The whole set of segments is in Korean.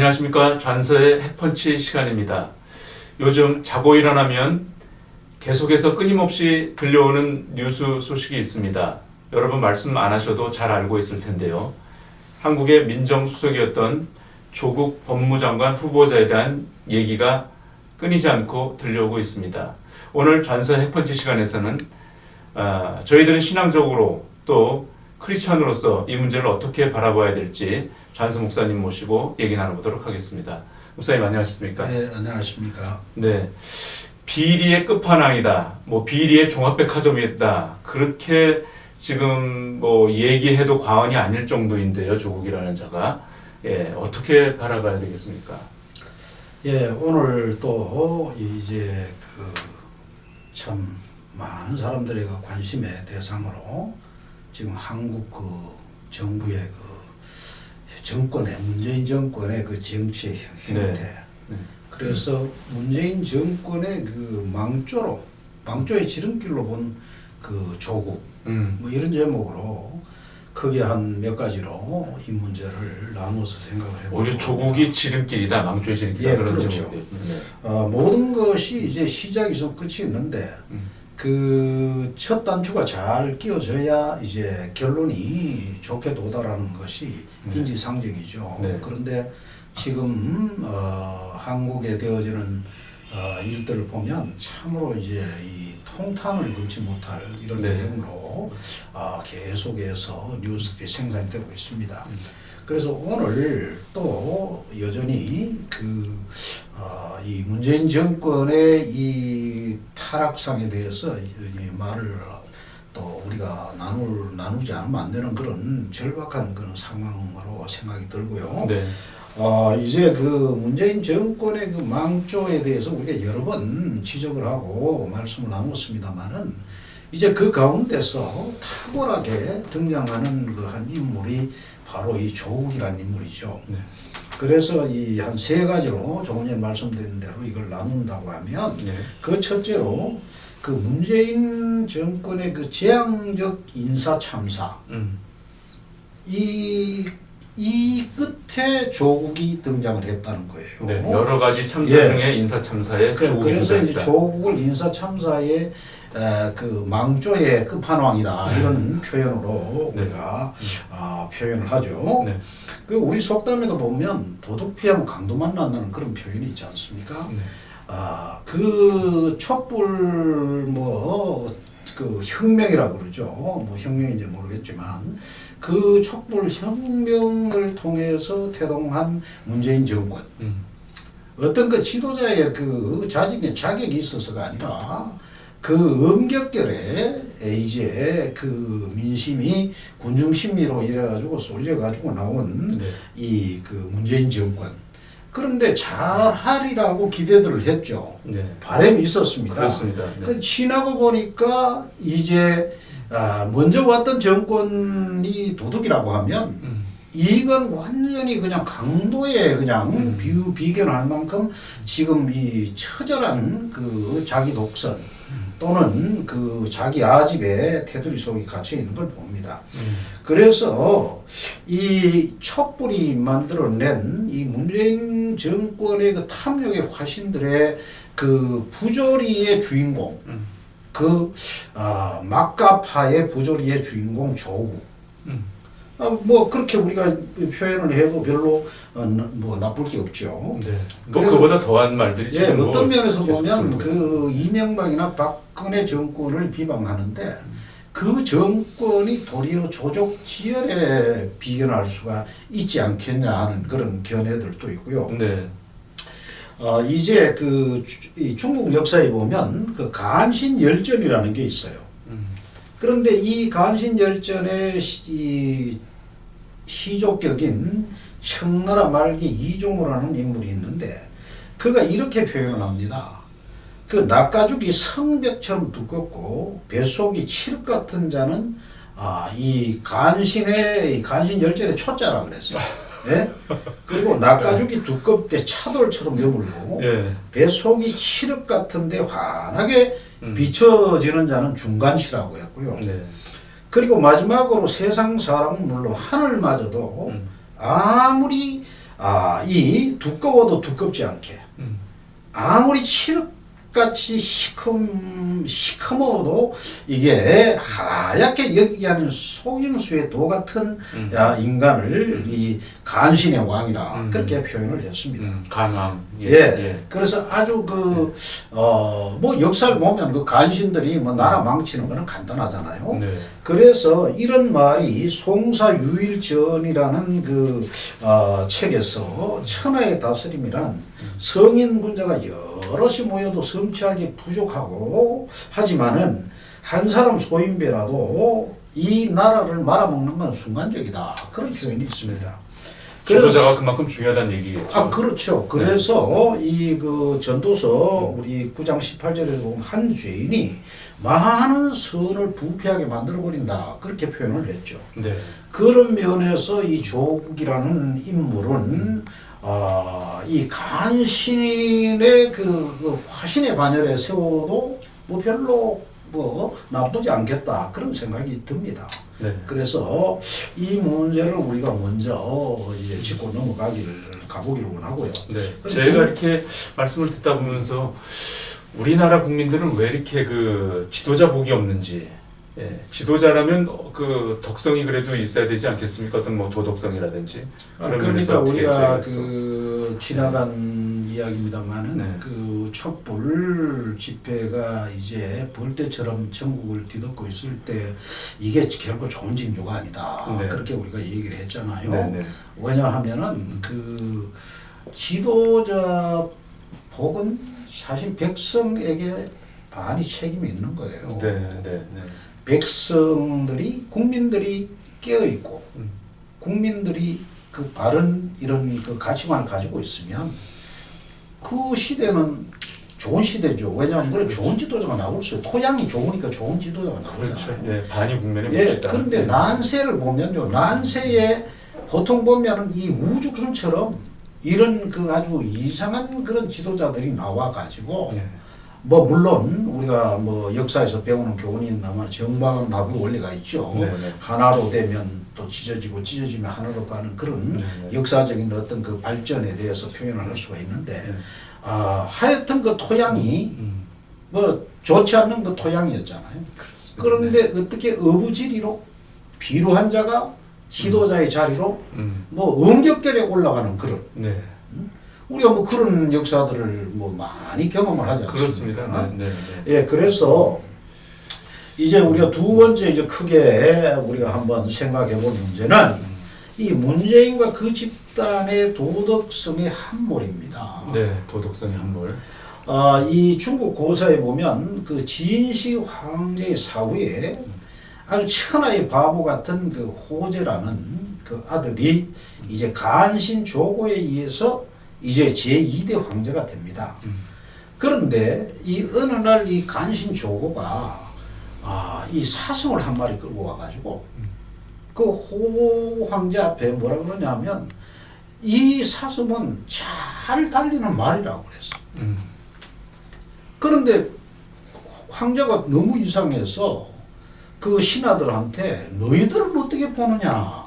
안녕하십니까. 좌선서의 핵펀치 시간입니다. 요즘 자고 일어나면 계속해서 끊임없이 들려오는 뉴스 소식이 있습니다. 여러분 말씀 안 하셔도 잘 알고 있을 텐데요. 한국의 민정수석이었던 조국 법무장관 후보자에 대한 얘기가 끊이지 않고 들려오고 있습니다. 오늘 좌선서 핵펀치 시간에서는 저희들은 신앙적으로 또 크리스천으로서 이 문제를 어떻게 바라봐야 될지 좌선서 목사님 모시고 얘기 나눠보도록 하겠습니다. 목사님 안녕하십니까? 네, 안녕하십니까? 네, 비리의 끝판왕이다. 비리의 종합백화점이다. 그렇게 지금 얘기해도 과언이 아닐 정도인데요. 조국이라는 자가 어떻게 바라봐야 되겠습니까? 예, 오늘 또 이제 참 많은 사람들의 관심의 대상으로 지금 한국 정부의 정권의 문재인 정권의 정치 행태. 네. 그래서 문재인 정권의 망조의 지름길로 본 조국 이런 제목으로 크게 한 몇 가지로 이 문제를 나눠서 생각을 해보고 오히려 조국이 지름길이다, 망조의 지름길이다. 예, 그런 그렇죠. 제목이에요. 모든 것이 이제 시작이 있으면 끝이 있는데 첫 단추가 잘 끼워져야 이제 결론이 좋게 도달하는 것이 인지상정이죠. 네. 그런데 지금 한국에 되어지는 일들을 보면 참으로 이제 이 통탄을 넣지 못할 이런 내용으로 계속해서 뉴스들이 생산되고 있습니다. 그래서 오늘 또 여전히 이 문재인 정권의 이 타락상에 대해서 이 말을 또 우리가 나누지 않으면 안 되는 그런 절박한 그런 상황으로 생각이 들고요. 네. 이제 문재인 정권의 망조에 대해서 우리가 여러 번 지적을 하고 말씀을 나눴습니다만은 이제 그 가운데서 탁월하게 등장하는 한 인물이 바로 이 조국이라는 인물이죠. 네. 그래서 이 한 세 가지로 조금 전에 말씀드린 대로 이걸 나눈다고 하면 첫째로 문재인 정권의 재앙적 인사 참사 이 끝에 조국이 등장을 했다는 거예요. 네, 여러 가지 참사 중에 인사 참사에 조국이 그래서 등장했다. 이제 조국을 인사 참사의 망조의 끝판왕이다 이런 표현으로 우리가 표현을 하죠. 네. 그리고 우리 속담에도 보면 도둑 피하면 강도 만난다는 그런 표현이 있지 않습니까? 네. 촛불 혁명이라고 그러죠. 혁명인지 모르겠지만 그 촛불 혁명을 통해서 태동한 문재인 정권. 어떤 지도자의 자격이 있어서가 아니라 엄격결에 이제 민심이 군중심리로 이래가지고 쏠려가지고 나온 이 문재인 정권. 그런데 잘하리라고 기대들을 했죠. 네. 바람이 있었습니다. 그렇습니다. 네. 지나고 보니까 이제 먼저 왔던 정권이 도둑이라고 하면 이건 완전히 그냥 강도에 그냥 비견할 만큼 지금 이 처절한 자기 독선 또는 자기 아집의 테두리 속에 갇혀 있는 걸 봅니다. 그래서 이 촛불이 만들어낸 이 문재인 정권의 탐욕의 화신들의 부조리의 주인공, 막가파의 부조리의 주인공 조국. 그렇게 우리가 표현을 해도 별로 나쁠 게 없죠. 네. 그보다 더한 말들이 지금 어떤 면에서 보면 들어오고요. 이명박이나 박근혜 정권을 비방하는데 그 정권이 도리어 조족지혈에 비견할 수가 있지 않겠냐 하는 그런 견해들도 있고요. 네. 이제 이 중국 역사에 보면 간신열전이라는 게 있어요. 그런데 이 간신열전의 시족격인 청나라 말기 이종우라는 인물이 있는데 그가 이렇게 표현을 합니다. 낯가죽이 성벽처럼 두껍고 뱃속이 칠흑 같은 자는 이 간신열전의 초자라 그랬어. 예? 그리고 낯가죽이 두껍되 차돌처럼 여물고 뱃속이 칠흑 같은데 환하게 비춰지는 자는 중간시라고 했고요. 그리고 마지막으로 세상 사람은 물론 하늘마저도 아무리 이 두꺼워도 두껍지 않게 아무리 칠흑같이 시커머도 이게 하얗게 여기게 하는 속임수의 도 같은 인간을 이 간신의 왕이라 그렇게 표현을 했습니다. 간왕. 그래서 아주 뭐 역사를 보면 그 간신들이 뭐 나라 망치는 거는 간단하잖아요. 네. 그래서 이런 말이 송사유일전이라는 그 책에서 천하의 다스림이란 성인 군자가 여럿이 모여도 성취하기 부족하고 하지만은 한 사람 소인배라도 이 나라를 말아먹는 건 순간적이다. 그런 표현이 있습니다. 지도자가 그만큼 중요하다는 얘기겠죠. 그렇죠. 그래서 이 그 전도서 우리 9장 18절에 보면 한 죄인이 많은 선을 부패하게 만들어버린다. 그렇게 표현을 했죠. 네. 그런 면에서 이 조국이라는 인물은 이 간신의 그 화신의 반열에 세워도 뭐 별로 뭐 나쁘지 않겠다 그런 생각이 듭니다. 네. 그래서 이 문제를 우리가 먼저 이제 짚고 가보기를 원하고요. 네. 제가 이렇게 말씀을 듣다 보면서 우리나라 국민들은 왜 이렇게 그 지도자 복이 없는지, 지도자라면 그 덕성이 그래도 있어야 되지 않겠습니까? 어떤 뭐 도덕성이라든지. 그러니까 우리가 그 지나간 이야기입니다만은 그 촛불 집회가 이제 벌떼처럼 전국을 뒤덮고 있을 때 이게 결코 좋은 징조가 아니다. 그렇게 우리가 얘기를 했잖아요. 왜냐하면은 그 지도자 복은 사실 백성에게 많이 책임이 있는 거예요. 백성들이 국민들이 깨어 있고 국민들이 그 바른 이런 그 가치관을 가지고 있으면 그 시대는 좋은 시대죠. 왜냐하면 그래 좋은 지도자가 나올 수 있어요. 토양이 좋으니까 좋은 지도자가 나오잖아요. 그렇죠. 반이 국면에 봅시다. 그런데 난세를 보면요. 난세에 보통 보면은 이 우죽순처럼 이런 그 아주 이상한 그런 지도자들이 나와가지고 뭐 물론 우리가 뭐 역사에서 배우는 교훈이 있나마 정방나비 원리가 있죠. 하나로 되면 또 찢어지면 하나로 가는 그런 역사적인 어떤 그 발전에 대해서 표현을 할 수가 있는데 하여튼 그 토양이 뭐 좋지 않는 그 토양이었잖아요. 그런데 어떻게 어부지리로 비루한 자가 지도자의 자리로 뭐 엄격결에 올라가는 그런 우리가 뭐 그런 역사들을 뭐 많이 경험을 하지 않습니까? 그렇습니다. 그래서 이제 우리가 두 번째 이제 크게 우리가 한번 생각해 볼 문제는 이 문재인과 그 집단의 도덕성의 함몰입니다. 도덕성의 함몰. 이 중국 고사에 보면 그 진시 황제의 사후에 아주 천하의 바보 같은 그 호재라는 그 아들이 이제 간신 조고에 의해서 이제 제2대 황제가 됩니다. 그런데 이 어느 날 이 간신 조고가 이 사슴을 한 마리 끌고 와가지고 그 호 황제 앞에 뭐라 그러냐면 이 사슴은 잘 달리는 말이라고 그랬어. 그런데 황제가 너무 이상해서 그 신하들한테 너희들은 어떻게 보느냐.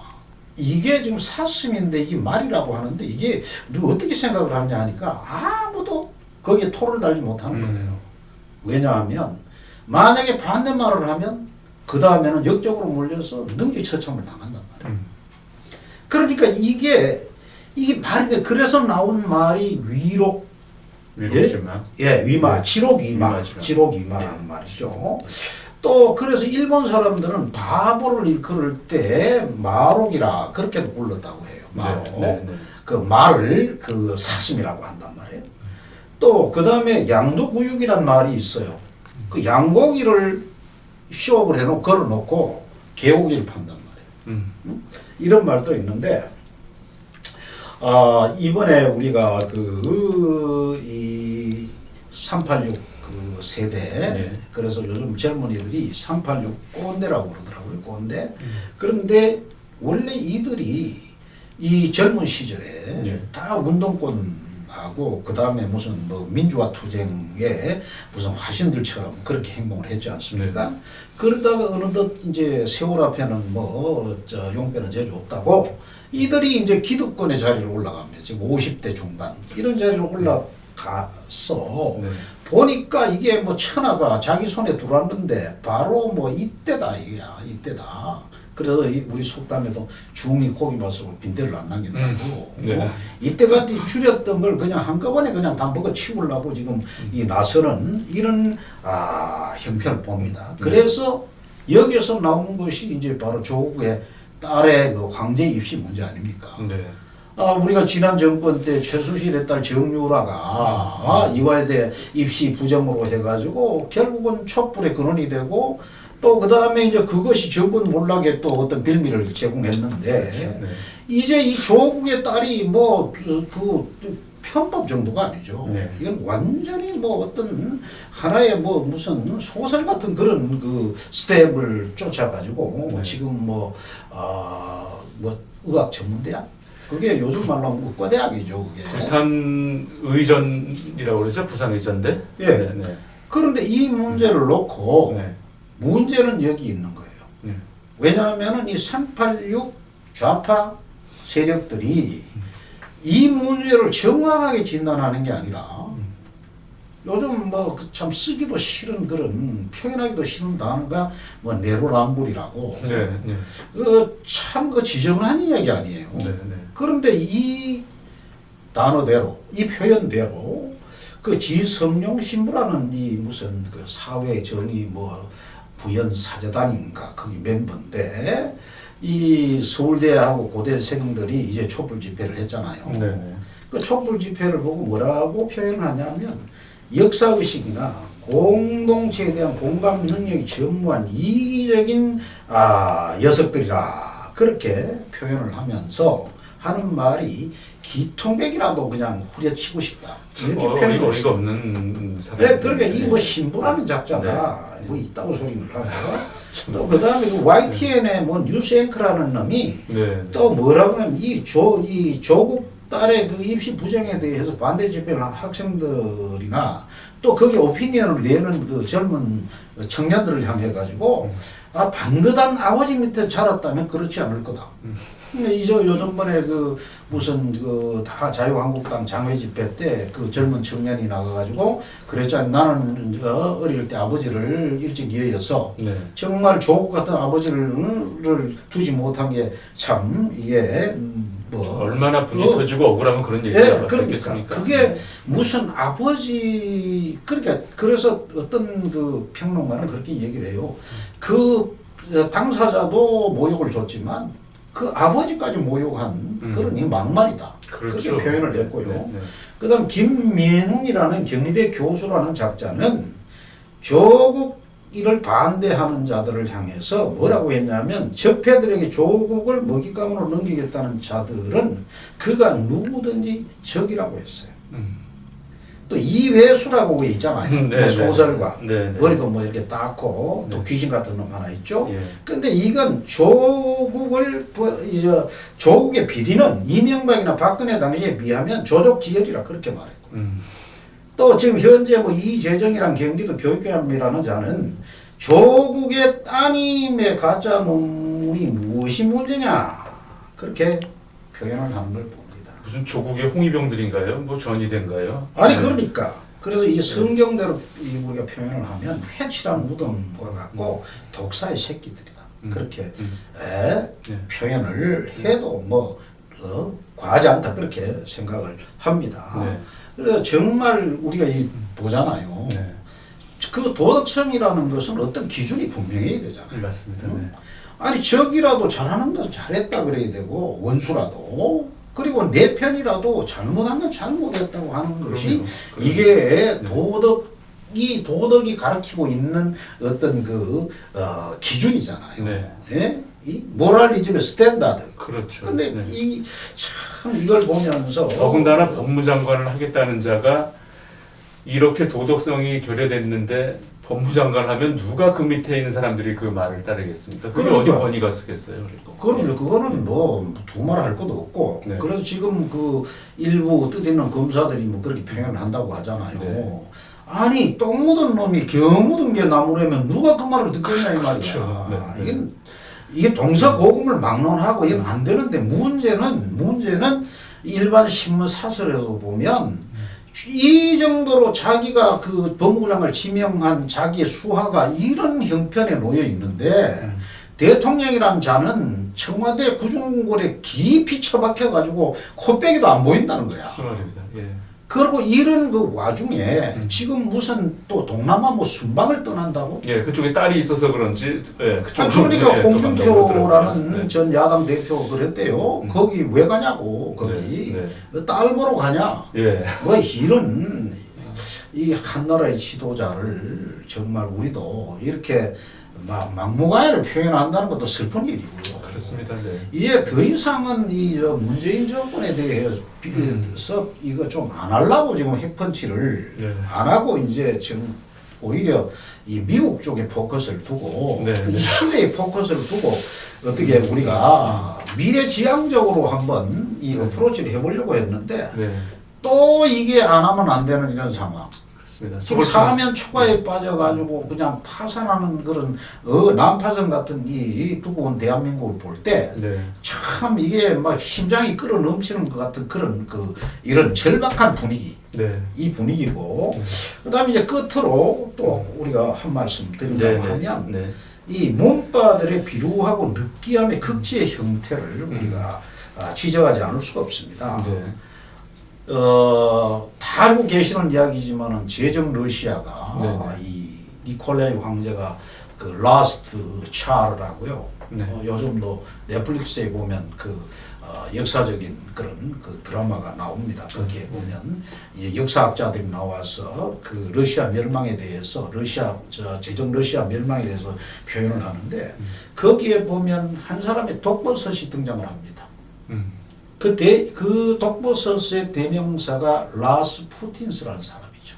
이게 지금 사슴인데 이게 말이라고 하는데 이게 너 어떻게 생각을 하느냐 하니까 아무도 거기에 토를 달지 못하는 거예요. 왜냐하면 만약에 반대말을 하면 그 다음에는 역적으로 몰려서 능지처참을 당한단 말이에요. 그러니까 이게 말인데 그래서 나온 말이 위마, 지록위마라는 말이죠. 또 그래서 일본 사람들은 바보를 일컬을 때 마록이라 그렇게도 불렀다고 해요. 마록. 그 말을 그 사슴이라고 한단 말이에요. 또 그 다음에 양도구육이란 말이 있어요. 그 양고기를 시업을 해놓고 걸어놓고 개고기를 판단 말이에요. 이런 말도 있는데 이번에 우리가 이 386 그 세대 그래서 요즘 젊은이들이 386 꼰대라고 그러더라고요. 꼰대. 그런데 원래 이들이 이 젊은 시절에 다 운동권하고 그 다음에 무슨 뭐 민주화 투쟁에 무슨 화신들처럼 그렇게 행동을 했지 않습니까? 그러다가 어느덧 이제 세월 앞에는 뭐 용변은 재주 없다고 이들이 이제 기득권의 자리로 올라갑니다. 지금 50대 중반 이런 자리로 올라가서 네. 보니까 이게 뭐 천하가 자기 손에 들어왔는데 바로 뭐 이때다 이거야 이때다. 그래서 우리 속담에도 중이 고기밭으로 빈대를 안 남긴다고. 네. 이때까지 줄였던 걸 그냥 한꺼번에 그냥 다 먹어 치우려고 지금 이 나서는 이런 형편을 봅니다. 그래서 여기서 나오는 것이 이제 바로 조국의 딸의 그 황제 입시 문제 아닙니까? 네. 우리가 지난 정권 때 최순실의 딸 정유라가 이화여대 입시 부정으로 해가지고 결국은 촛불의 근원이 되고 또 그 다음에 이제 그것이 정권 몰락에 또 어떤 빌미를 제공했는데 네. 이제 이 조국의 딸이 뭐 편법 정도가 아니죠. 네. 이건 완전히 뭐 어떤 하나의 뭐 무슨 소설 같은 그런 그 스텝을 쫓아가지고 네. 지금 뭐 의학 전문대학 그게 요즘 말로 하면 의과대학이죠. 그게. 부산 의전이라고 그러죠? 부산 의전대? 예. 네. 네. 그런데 이 문제를 놓고 네. 문제는 여기 있는 거예요. 네. 왜냐하면은 이 386 좌파 세력들이 이 문제를 정확하게 진단하는 게 아니라 요즘 뭐 참 쓰기도 싫은 그런 표현하기도 싫은 단어가 뭐 내로남불이라고 네. 네. 참 지저분한 이야기 아니에요. 네. 네. 그런데 이 단어대로 이 표현대로 그 지성용 신부라는 이 무슨 그 사회 정의 뭐 부연 사재단인가 거기 멤버인데 이 서울대하고 고대생들이 이제 촛불 집회를 했잖아요. 네. 그 촛불 집회를 보고 뭐라고 표현을 하냐면 역사의식이나 공동체에 대한 공감 능력이 전무한 이기적인 녀석들이라 그렇게 표현을 하면서 하는 말이 기통백이라도 그냥 후려치고 싶다. 이렇게 표현을 어이가 했어요. 없는 사람. 네, 그러니까 이 뭐 신부라는 작자가 뭐 이따고 소리를 하고 또 그 다음에 그 YTN의 뭐 뉴스 앵커라는 놈이 네. 또 뭐라고 하면 이 조국 딸의 그 입시 부정에 대해서 반대 집회를 한 학생들이나 또 거기에 오피니언을 내는 그 젊은 청년들을 향해 가지고 반듯한 아버지 밑에 자랐다면 그렇지 않을 거다. 근데 요즘번에 그 무슨 그 다 자유한국당 장외 집회 때 그 젊은 청년이 나가가지고 그랬잖아요. 나는 어릴 때 아버지를 일찍 이어서 네. 정말 조국 같은 아버지를 두지 못한 게 참 이게 뭐 얼마나 분이 터지고 억울하면 그런 얘기가 예, 나올 수 그러니까 있겠습니까? 그게 무슨 아버지 그러니까 그래서 어떤 그 평론가는 그렇게 얘기를 해요. 그 당사자도 모욕을 줬지만 그 아버지까지 모욕한 그런 이 막말이다. 그렇죠. 그렇게 표현을 했고요. 네, 네. 그다음 김민웅이라는 경희대 교수라는 작자는 조국 이를 반대하는 자들을 향해서 뭐라고 했냐면 적폐들에게 조국을 먹잇감으로 넘기겠다는 자들은 그가 누구든지 적이라고 했어요. 또 이회수라고 있잖아요. 네, 뭐 네. 소설가. 네, 네. 머리도 뭐 이렇게 닦고 또 네. 귀신 같은 놈 하나 있죠. 예. 근데 이건 조국의 비리는 이명박이나 박근혜 당시에 비하면 조족지혈이라 그렇게 말했고. 또 지금 현재 뭐 이재정이란 경기도 교육감이라는 자는 조국의 따님의 가짜 놈이 무엇이 문제냐 그렇게 표현을 하는 걸 봅니다. 무슨 조국의 홍위병들인가요? 뭐 전이된가요? 아니 그러니까 그래서 이 성경대로 우리가 표현을 하면 회칠한 무덤과 같고 독사의 새끼들이다. 그렇게 네. 표현을 해도 뭐 과하지 않다 그렇게 생각을 합니다. 네. 그래서 정말 우리가 보잖아요. 네. 그 도덕성이라는 것은 어떤 기준이 분명해야 되잖아요. 맞습니다. 네. 아니 적이라도 잘하는 것은 잘했다 그래야 되고 원수라도 그리고 내 편이라도 잘못한 건 잘못했다고 하는 것이 그럼요. 이게 네. 도덕이 가르치고 있는 어떤 그 기준이잖아요. 네. 예? 이 모랄리즘의 스탠다드. 그렇죠. 근데 네. 참 이걸 보면서 더군다나 법무장관을 하겠다는 자가 이렇게 도덕성이 결여됐는데 법무장관 하면 누가 그 밑에 있는 사람들이 그 말을 따르겠습니까? 그게 어디 그러니까. 권위가 쓰겠어요? 그리고. 그럼요. 그거는 뭐 두말할 것도 없고 네. 그래서 지금 그 일부 뜻있는 검사들이 뭐 그렇게 표현을 한다고 하잖아요. 네. 아니 똥 묻은 놈이 겨 묻은 게 나무라면 누가 그 말을 듣겠냐 이 말이야. 그렇죠. 네. 이건 이게 동서고금을 막론하고 이건 안 되는데 문제는 일반 신문 사설에서 보면 이 정도로 자기가 그 법무부 장관을 지명한 자기의 수하가 이런 형편에 놓여 있는데 대통령이란 자는 청와대 구중골에 깊이 처박혀 가지고 코빼기도 안 보인다는 거야. 심합니다. 예. 그리고 이런 그 와중에 지금 무슨 또 동남아 뭐 순방을 떠난다고? 예, 그쪽에 딸이 있어서 그런지, 예, 그러니까 예, 홍준표라는 네. 전 야당 대표 그랬대요. 거기 왜 가냐고, 거기. 네. 딸 보러 가냐? 예. 뭐 이런 이 한나라의 지도자를 정말 우리도 이렇게 막무가내로 표현한다는 것도 슬픈 일이고요. 그렇습니다. 네. 이제 더 이상은 이 문재인 정권에 대해서 이거 좀 안 하려고 지금 핵펀치를 네. 안 하고 이제 지금 오히려 이 미국 쪽에 포커스를 두고 네, 이 네. 시대에 포커스를 두고 어떻게 우리가 미래지향적으로 한번 이 어프로치를 해보려고 했는데 네. 또 이게 안 하면 안 되는 이런 상황. 그렇습니다. 지금 서울 사면 추가에 빠져가지고 그냥 파산하는 그런 난파선 같은 이 두꺼운 대한민국을 볼 때 참 네. 이게 막 심장이 끓어 넘치는 것 같은 그런 이런 절박한 분위기. 네. 이 분위기고 그다음에 이제 끝으로 또 우리가 한 말씀 드린다고 하면 네. 이 문바들의 비루하고 느끼함의 극치의 형태를 우리가 지적하지 않을 수가 없습니다. 네. 다 알고 계시는 이야기지만은 제정 러시아가 네. 이 니콜라이 황제가 그 라스트 차르라고요. 네. 요즘도 넷플릭스에 보면 역사적인 그런 그 드라마가 나옵니다. 거기에 보면 이제 역사학자들이 나와서 그 러시아 멸망에 대해서 제정 러시아 멸망에 대해서 표현을 하는데 거기에 보면 한 사람의 독버섯이 등장을 합니다. 그 독버섯의 대명사가 라스푸틴스라는 사람이죠.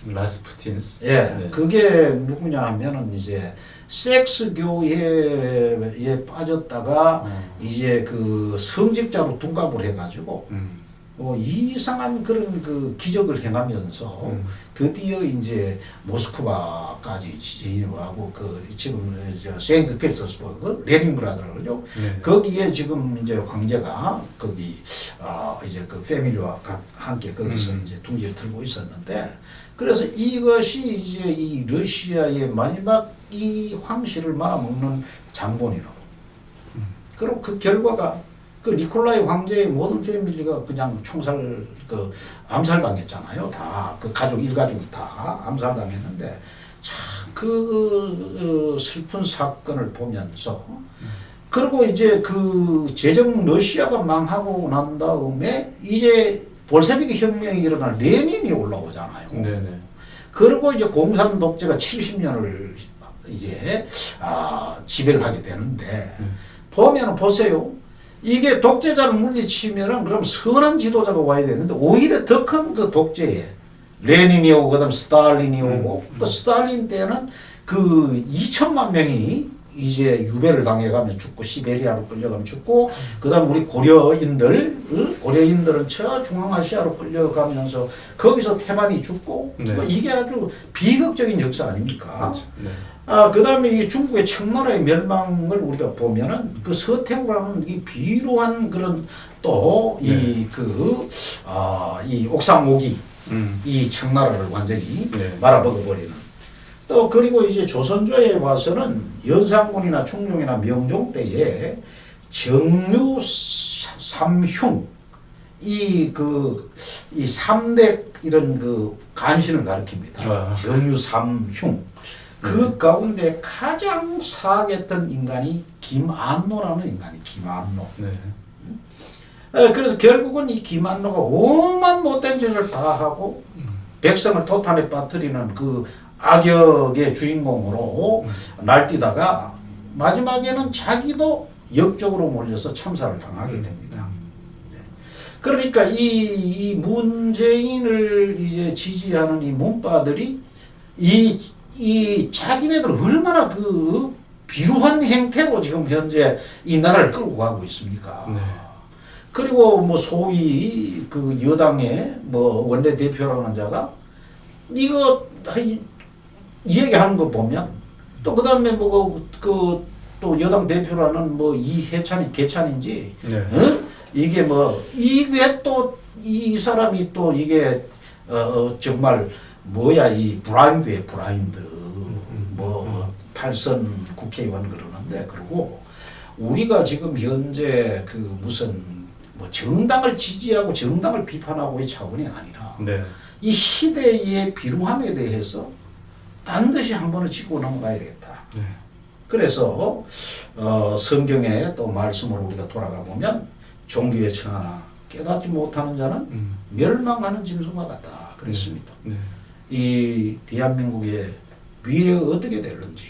라스푸틴스. 예, 네. 그게 누구냐 하면은 이제 섹스 교회에 빠졌다가 이제 그 성직자로 둔갑을 해가지고 이상한 그런 그 기적을 행하면서 드디어 이제 모스크바까지 진입을 하고 지금 세인트페터스버그 레닌그라드라고 그러죠. 네. 거기에 지금 이제 황제가 거기 이제 그 패밀리와 함께 거기서 이제 둥지를 들고 있었는데 그래서 이것이 이제 이 러시아의 마지막 이 황실을 말아먹는 장본이라고. 그리고 그 결과가 그 니콜라이 황제의 모든 패밀리가 그냥 암살당했잖아요. 다 그 가족 일가족이 다 암살당했는데 참 슬픈 사건을 보면서 그리고 이제 그 제정 러시아가 망하고 난 다음에 이제 볼셰비크 혁명이 일어날 레닌이 올라오잖아요. 네네. 그리고 이제 공산 독재가 70년을 이제 지배를 하게 되는데 보세요. 이게 독재자를 물리치면은 그럼 선한 지도자가 와야 되는데 오히려 더 큰 그 독재에 레닌이 오고 그다음 스탈린이 오고 또 스탈린 때는 그 2천만 명이 이제 유배를 당해가면 죽고 시베리아로 끌려가면 죽고 그다음 우리 고려인들은 저 중앙아시아로 끌려가면서 거기서 태반이 죽고 뭐 이게 아주 비극적인 역사 아닙니까? 그렇죠. 네. 그다음에 이 중국의 청나라의 멸망을 우리가 보면은 그 서태후라는 이 비루한 그런 또 이 이 옥상오기 이 청나라를 완전히 말아먹어버리는 또 그리고 이제 조선조에 와서는 연산군이나 충종이나 명종 때에 정유 삼흉 이 3대 이런 그 간신을 가리킵니다. 정유 삼흉 그 가운데 가장 사악했던 인간이 김안노라는 인간이 김안노. 그래서 결국은 이 김안노가 오만 못된 짓을 다 하고 백성을 토탄에 빠뜨리는 그 악역의 주인공으로 날뛰다가 마지막에는 자기도 역적으로 몰려서 참사를 당하게 됩니다. 그러니까 이 문재인을 이제 지지하는 이 문바들이 이 자기네들 얼마나 그 비루한 행태로 지금 현재 이 나라를 끌고 가고 있습니까? 그리고 뭐 소위 그 여당의 뭐 원내 대표라는 자가 이거 이 얘기하는 거 보면 또 그다음에 뭐 또 여당 대표라는 뭐 이해찬이 개찬인지 네. 이게 뭐 이게 또 이 사람이 또 이게 정말 뭐야 이 블라인드에 블라인드 뭐 8선 국회의원 그러는데 그리고 우리가 지금 현재 그 무슨 뭐 정당을 지지하고 정당을 비판하고의 차원이 아니라 네. 이 시대의 비루함에 대해서 반드시 한 번은 짚고 넘어가야 되겠다. 네. 그래서 성경의 또 말씀으로 우리가 돌아가 보면 종교의 청하나 깨닫지 못하는 자는 멸망하는 짐승과 같다 그랬습니다. 네. 이 대한민국의 미래가 어떻게 될는지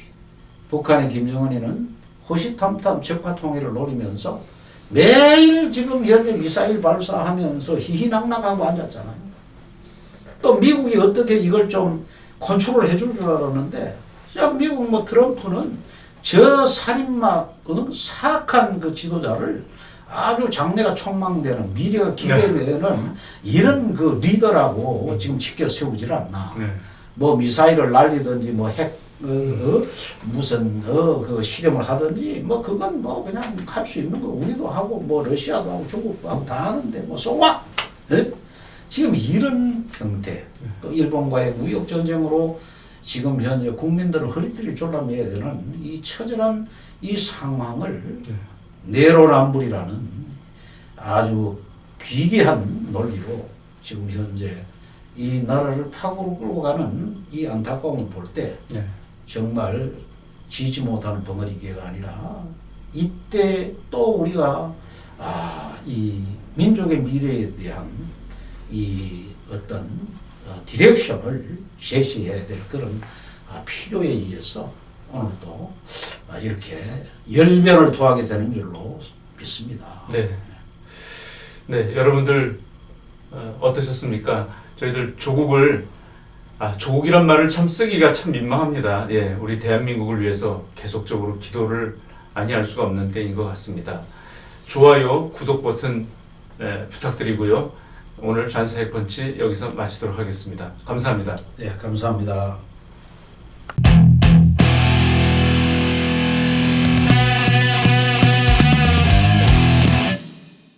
북한의 김정은이는 호시탐탐 적화 통일을 노리면서 매일 지금 현재 미사일 발사하면서 희희낙낙하고 앉았잖아요. 또 미국이 어떻게 이걸 좀 컨트롤 해줄 줄 알았는데 야 미국 뭐 트럼프는 저 살인마 사악한 그 지도자를 아주 장래가 촉망되는 미래가 기대되는 이런 그 리더라고 지금 지켜 세우질 않나. 네. 뭐 미사일을 날리든지 뭐 핵 무슨 그 실험을 하든지 뭐 그건 뭐 그냥 할 수 있는 거 우리도 하고 뭐 러시아도 하고 중국도 하고 다 하는데 뭐 쏘아 지금 이런 형태 또 일본과의 무역 전쟁으로 지금 현재 국민들은 허리띠를 졸라매야 되는 이 처절한 이 상황을 내로남불이라는 아주 귀기한 논리로 지금 현재 이 나라를 파고로 끌고 가는 이 안타까움을 볼 때 네. 정말 지지 못하는 벙어리개가 아니라 이때 또 우리가 이 민족의 미래에 대한 이 어떤 디렉션을 제시해야 될 그런 필요에 의해서 오늘도 이렇게 열변을 토하게 되는 줄로 믿습니다. 네. 네, 여러분들 어떠셨습니까? 저희들 조국을 조국이란 말을 참 쓰기가 참 민망합니다. 예, 우리 대한민국을 위해서 계속적으로 기도를 아니할 수가 없는 때인 것 같습니다. 좋아요, 구독 버튼 부탁드리고요. 오늘 잔스 핵펀치 여기서 마치도록 하겠습니다. 감사합니다. 네, 감사합니다.